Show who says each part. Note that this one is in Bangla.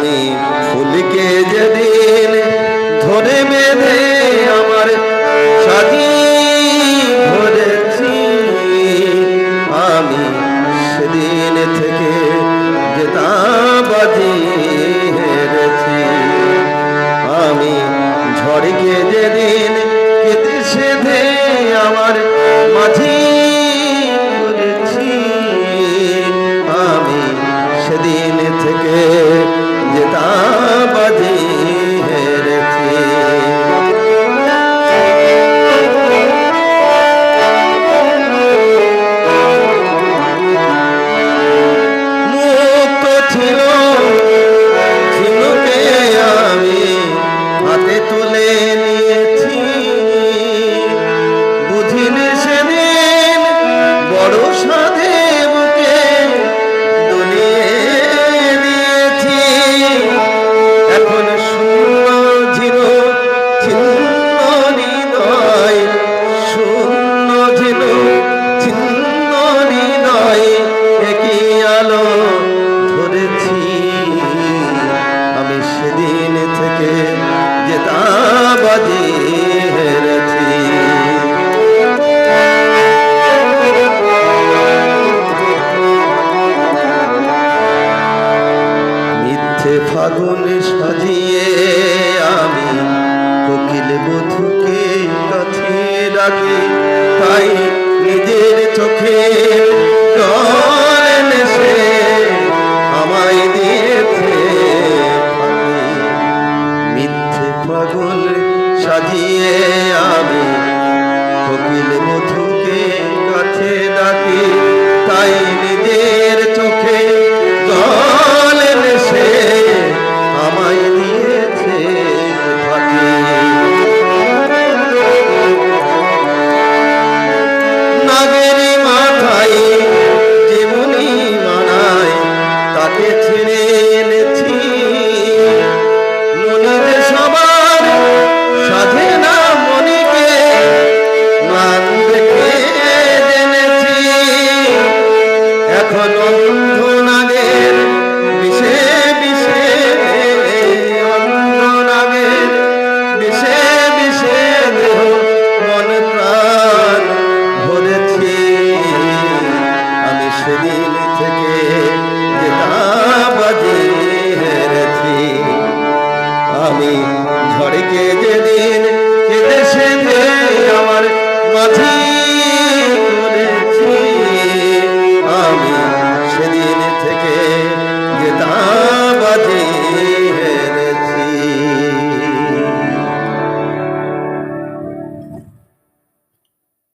Speaker 1: আমি ফুলকে যেদিন ধরে বেঁধে আমার সাজি ধরেছি, আমি সেদিন থেকে জেতাবাজি হেরেছি। আমি ঝড়কে যেদিন কেটে সেধে আমার মাঝি করেছি, আমি সেদিন থেকে জেতাবাজি হেরেছি। মুক্ত ছিল ঝিনুকে আমি হাতে তুলে নিয়েছি, বুঝিনি সেদিন বড় সাধে বুকে দুলিয়ে দিয়েছি। এখন শূন্য ঝিনুক ছিন্ন হৃদয়, শূন্য ঝিনুক ছিন্ন হৃদয় একই আলো ধরেছি, আমি সেদিন থেকে জেতাবাজি হেরেছি। মিথ্যে ফাগুন সাজিয়ে আমি কোকিল বধূকে কাছে ডাকি,